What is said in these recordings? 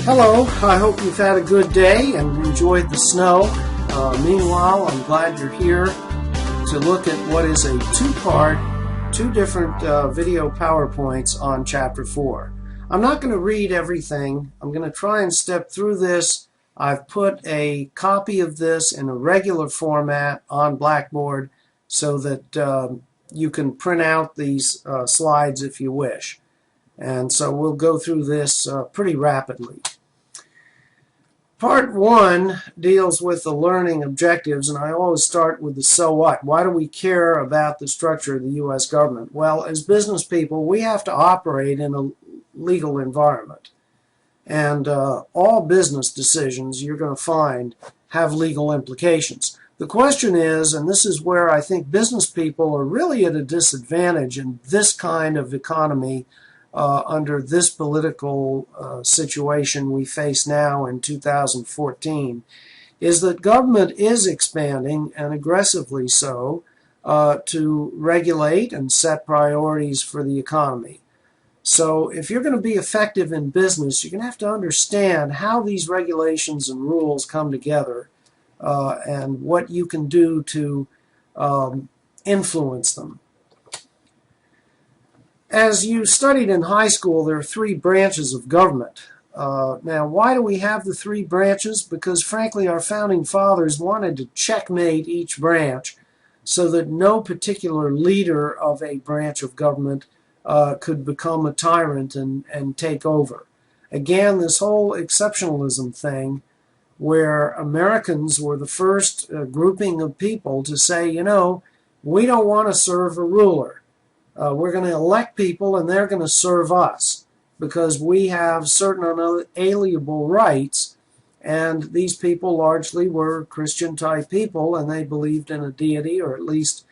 Hello, I hope you've had a good day and enjoyed the snow. Meanwhile, I'm glad you're here to look at what is a two different video PowerPoints on Chapter 4. I'm not going to read everything. I'm going to try and step through this. I've put a copy of this in a regular format on Blackboard so that you can print out these slides if you wish. And so we'll go through this pretty rapidly. Part 1 deals with the learning objectives, and I always start with the so what. Why do we care about the structure of the U.S. government? Well, as business people, we have to operate in a legal environment. And all business decisions you're going to find have legal implications. The question is, and this is where I think business people are really at a disadvantage in this kind of economy under this political situation we face now in 2014, is that government is expanding, and aggressively so, to regulate and set priorities for the economy. So if you're going to be effective in business, you're going to have to understand how these regulations and rules come together and what you can do to influence them. As you studied in high school, there are 3 branches of government. Now, why do we have the 3 branches? Because, frankly, our founding fathers wanted to checkmate each branch so that no particular leader of a branch of government could become a tyrant and take over. Again, this whole exceptionalism thing, where Americans were the first grouping of people to say, you know, we don't want to serve a ruler. We're going to elect people and they're going to serve us because we have certain unalienable rights, and these people largely were Christian-type people, and they believed in a deity, or at least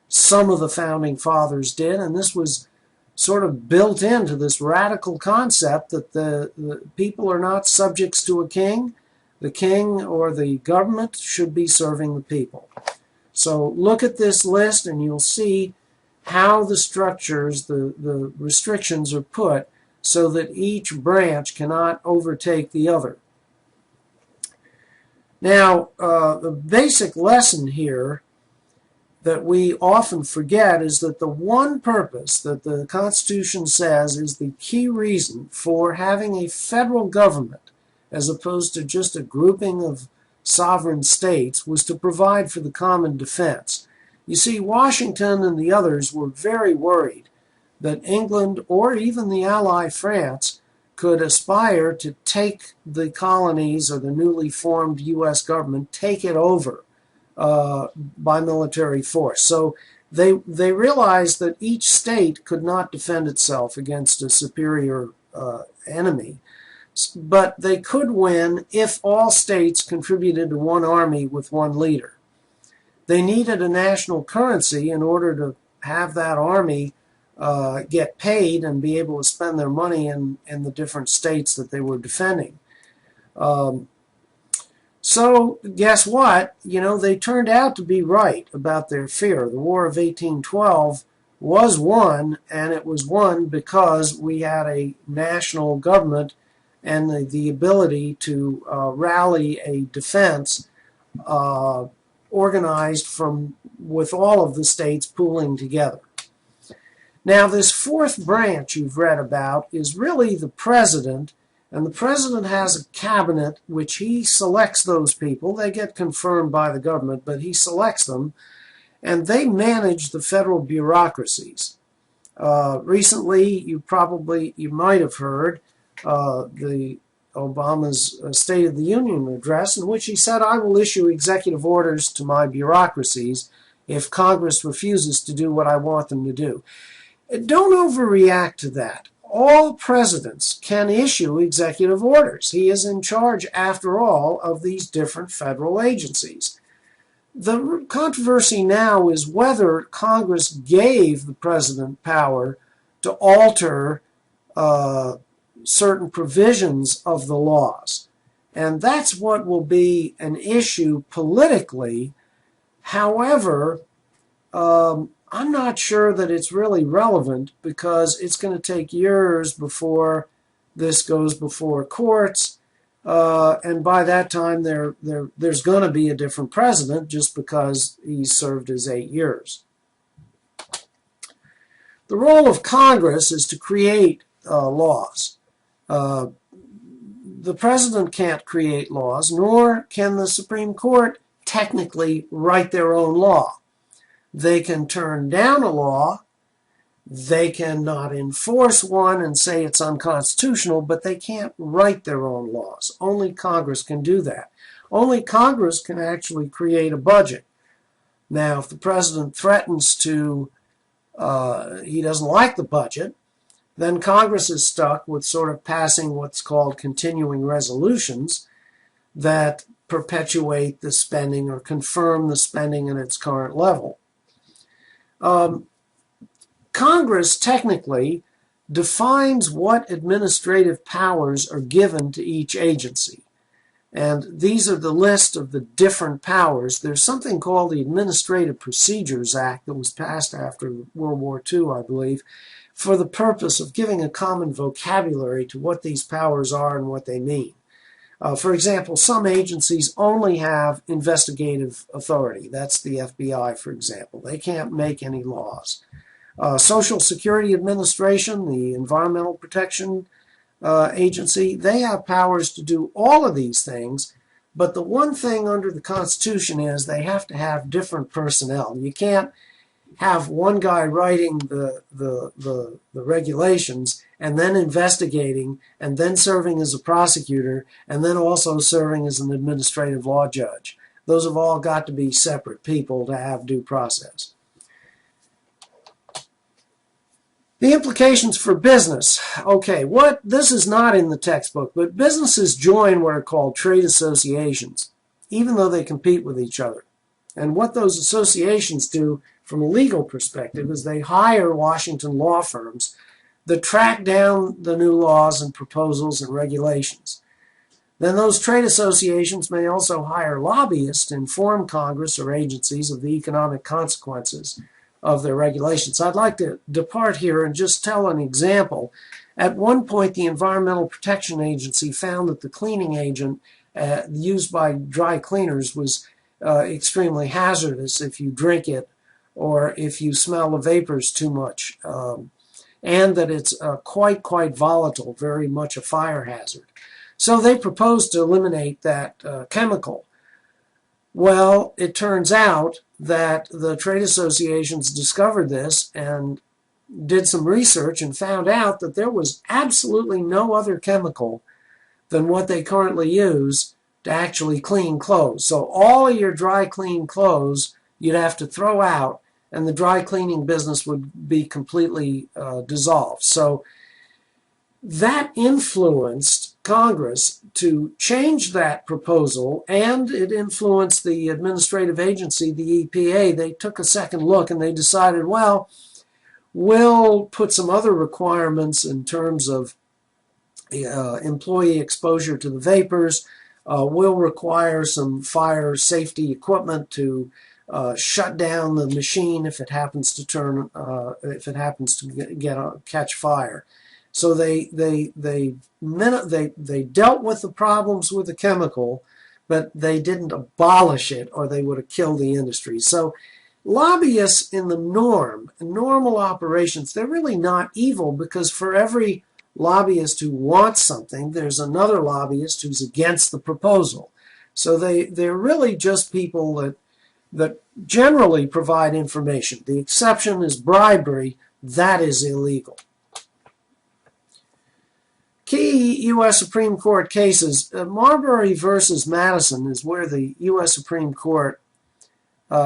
some of the founding fathers did, and this was sort of built into this radical concept that the people are not subjects to a king. The king or the government should be serving the people. So look at this list and you'll see how the structures, the restrictions are put so that each branch cannot overtake the other. Now, the basic lesson here that we often forget is that the one purpose that the Constitution says is the key reason for having a federal government as opposed to just a grouping of sovereign states was to provide for the common defense. You see, Washington and the others were very worried that England or even the ally France could aspire to take the colonies or the newly formed U.S. government, take it over by military force. So they realized that each state could not defend itself against a superior enemy, but they could win if all states contributed to one army with one leader. They needed a national currency in order to have that army get paid and be able to spend their money in the different states that they were defending. So guess what? You know, they turned out to be right about their fear. The War of 1812 was won, and it was won because we had a national government and the ability to rally a defense organized with all of the states pooling together. Now, this 4th branch you've read about is really the president, and the president has a cabinet which he selects those people. They get confirmed by the government, but he selects them, and they manage the federal bureaucracies. Recently, you might have heard Obama's State of the Union address, in which he said, I will issue executive orders to my bureaucracies if Congress refuses to do what I want them to do. Don't overreact to that. All presidents can issue executive orders. He is in charge, after all, of these different federal agencies. The controversy now is whether Congress gave the president power to alter certain provisions of the laws. And that's what will be an issue politically. However, I'm not sure that it's really relevant because it's going to take years before This goes before courts, and by that time there's going to be a different president just because he served his 8 years. The role of Congress is to create laws. The president can't create laws, nor can the Supreme Court technically write their own law. They can turn down a law. They cannot enforce one and say it's unconstitutional, but they can't write their own laws. Only Congress can do that. Only Congress can actually create a budget. Now, if the president threatens to, he doesn't like the budget, then Congress is stuck with sort of passing what's called continuing resolutions that perpetuate the spending or confirm the spending at its current level. Congress technically defines what administrative powers are given to each agency. And these are the list of the different powers. There's something called the Administrative Procedures Act that was passed after World War II, I believe, for the purpose of giving a common vocabulary to what these powers are and what they mean. For example, some agencies only have investigative authority. That's the FBI, for example. They can't make any laws. Social Security Administration, the Environmental Protection Agency, they have powers to do all of these things, but the one thing under the Constitution is they have to have different personnel. You can't have one guy writing the regulations and then investigating and then serving as a prosecutor and then also serving as an administrative law judge. Those have all got to be separate people to have due process. The implications for business. Okay, this is not in the textbook, but businesses join what are called trade associations, even though they compete with each other. And what those associations do from a legal perspective is they hire Washington law firms that track down the new laws and proposals and regulations. Then those trade associations may also hire lobbyists to inform Congress or agencies of the economic consequences of their regulations. I'd like to depart here and just tell an example. At one point, the Environmental Protection Agency found that the cleaning agent used by dry cleaners was extremely hazardous if you drink it or if you smell the vapors too much, and that it's quite volatile, very much a fire hazard. So they proposed to eliminate that chemical. Well, it turns out that the trade associations discovered this and did some research and found out that there was absolutely no other chemical than what they currently use to actually clean clothes. So all of your dry clean clothes you'd have to throw out, and the dry cleaning business would be completely dissolved. So that influenced Congress to change that proposal, and it influenced the administrative agency, the EPA. They took a second look and they decided, well, we'll put some other requirements in terms of employee exposure to the vapors. We'll require some fire safety equipment to shut down the machine if it happens to catch fire. So they dealt with the problems with the chemical, but they didn't abolish it, or they would have killed the industry. So lobbyists in the normal operations, they're really not evil, because for every lobbyist who wants something, there's another lobbyist who's against the proposal. So they're really just people that generally provide information. The exception is bribery. That is illegal. Key U.S. Supreme Court cases. Marbury versus Madison is where the U.S. Supreme Court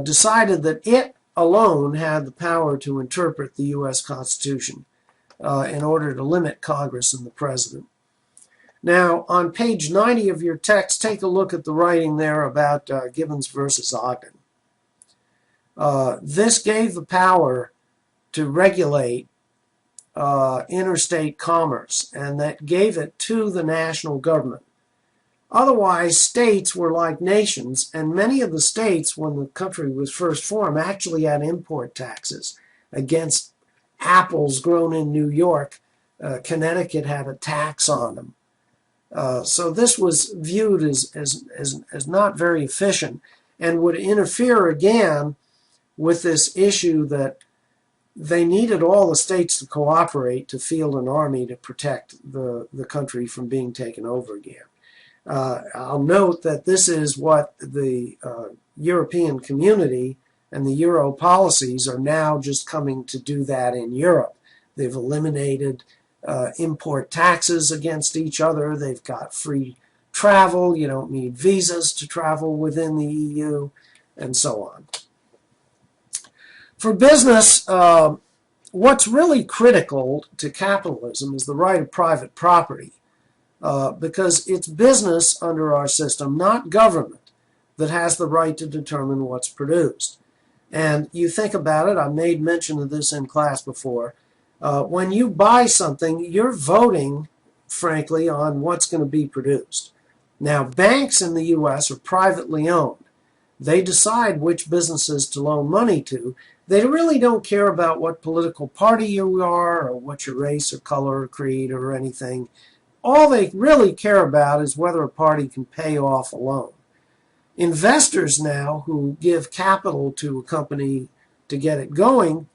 decided that it alone had the power to interpret the U.S. Constitution in order to limit Congress and the President. Now, on page 90 of your text, take a look at the writing there about Gibbons versus Ogden. This gave the power to regulate interstate commerce, and that gave it to the national government. Otherwise, states were like nations, and many of the states, when the country was first formed, actually had import taxes against apples grown in New York Connecticut had a tax on them. So this was viewed as not very efficient and would interfere again with this issue that they needed all the states to cooperate to field an army to protect the country from being taken over again. I'll note that this is what the European community and the Euro policies are now just coming to do that in Europe. They've eliminated import taxes against each other. They've got free travel. You don't need visas to travel within the EU, and so on. For business, what's really critical to capitalism is the right of private property, because it's business under our system, not government, that has the right to determine what's produced. And you think about it, I made mention of this in class before, when you buy something, you're voting, frankly, on what's going to be produced. Now, banks in the U.S. are privately owned. They decide which businesses to loan money to. They really don't care about what political party you are or what your race or color or creed or anything. All they really care about is whether a party can pay off a loan. Investors now who give capital to a company to get it going,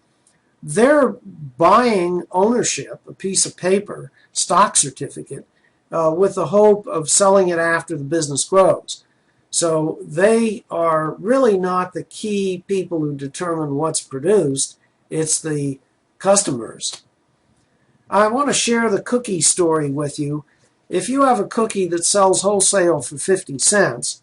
they're buying ownership, a piece of paper, stock certificate, with the hope of selling it after the business grows. So they are really not the key people who determine what's produced. It's the customers. I want to share the cookie story with you. If you have a cookie that sells wholesale for 50 cents,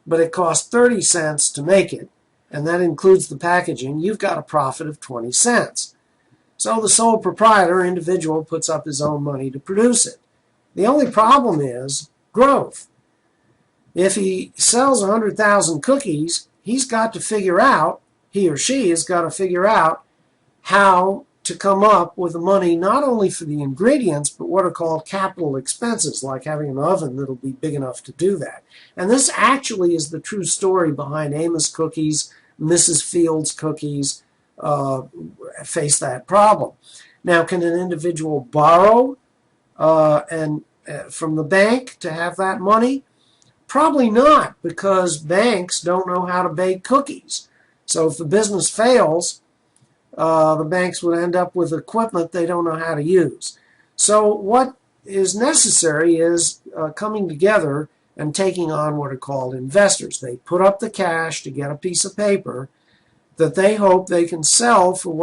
but it costs 30 cents to make it, and that includes the packaging, you've got a profit of 20 cents. So the sole proprietor, individual, puts up his own money to produce it. The only problem is growth. If he sells 100,000 cookies, he's got to figure out, he or she has got to figure out how to come up with the money not only for the ingredients, but what are called capital expenses, like having an oven that'll be big enough to do that. And this actually is the true story behind Amos Cookies, Mrs. Fields Cookies face that problem. Now, can an individual borrow from the bank to have that money? Probably not, because banks don't know how to bake cookies. So if the business fails, the banks would end up with equipment they don't know how to use. So what is necessary is coming together and taking on what are called investors. They put up the cash to get a piece of paper that they hope they can sell for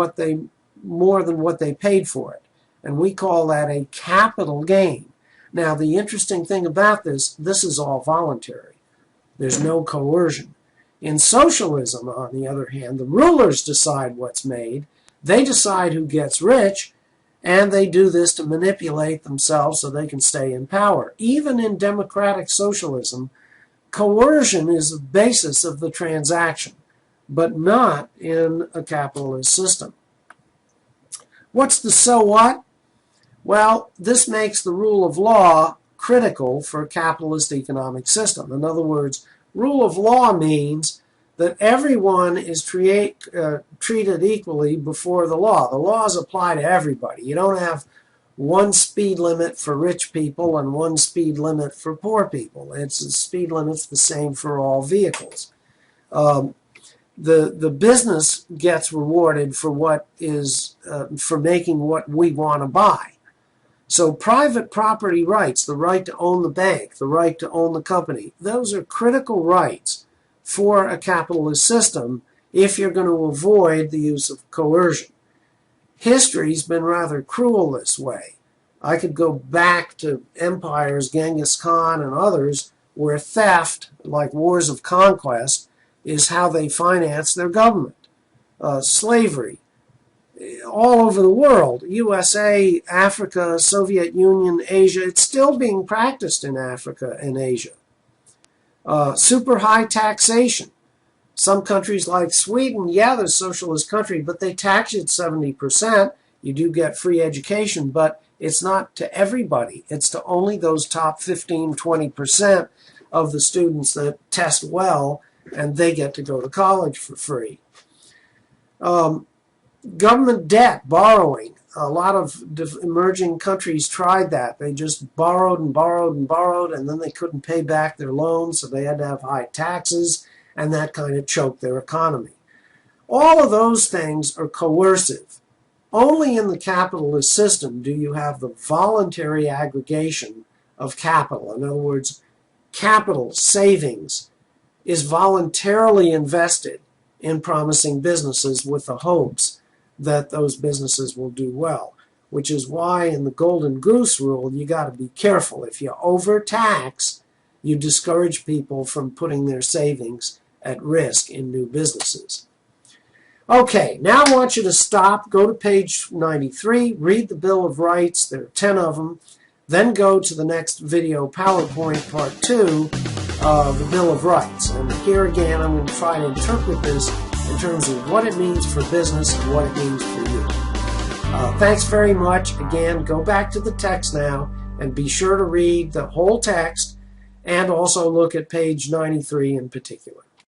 more than what they paid for it. And we call that a capital gain. Now, the interesting thing about this is all voluntary. There's no coercion. In socialism, on the other hand, the rulers decide what's made. They decide who gets rich, and they do this to manipulate themselves so they can stay in power. Even in democratic socialism, coercion is the basis of the transaction, but not in a capitalist system. What's the so what? Well, this makes the rule of law critical for a capitalist economic system. In other words, rule of law means that everyone is treated equally before the law. The laws apply to everybody. You don't have one speed limit for rich people and one speed limit for poor people. The speed limit's the same for all vehicles. The business gets rewarded for for making what we want to buy. So private property rights, the right to own the bank, the right to own the company, those are critical rights for a capitalist system if you're going to avoid the use of coercion. History's been rather cruel this way. I could go back to empires, Genghis Khan and others, where theft, like wars of conquest, is how they finance their government. Slavery. All over the world, USA, Africa, Soviet Union, Asia, it's still being practiced in Africa and Asia. Super high taxation. Some countries like Sweden, yeah, they're a socialist country, but they tax you at 70%. You do get free education, but it's not to everybody. It's to only those top 15, 20% of the students that test well, and they get to go to college for free. Government debt, borrowing. A lot of emerging countries tried that. They just borrowed and borrowed and borrowed, and then they couldn't pay back their loans, so they had to have high taxes, and that kind of choked their economy. All of those things are coercive. Only in the capitalist system do you have the voluntary aggregation of capital. In other words, capital savings is voluntarily invested in promising businesses with the hopes that those businesses will do well, which is why in the golden goose rule you got to be careful. If you overtax, you discourage people from putting their savings at risk in new businesses. Okay, now I want you to stop, go to page 93, read the Bill of Rights, there are 10 of them, then go to the next video, PowerPoint Part 2, the Bill of Rights. And here again, I'm going to try to interpret this in terms of what it means for business and what it means for you. Thanks very much. Again, go back to the text now and be sure to read the whole text and also look at page 93 in particular.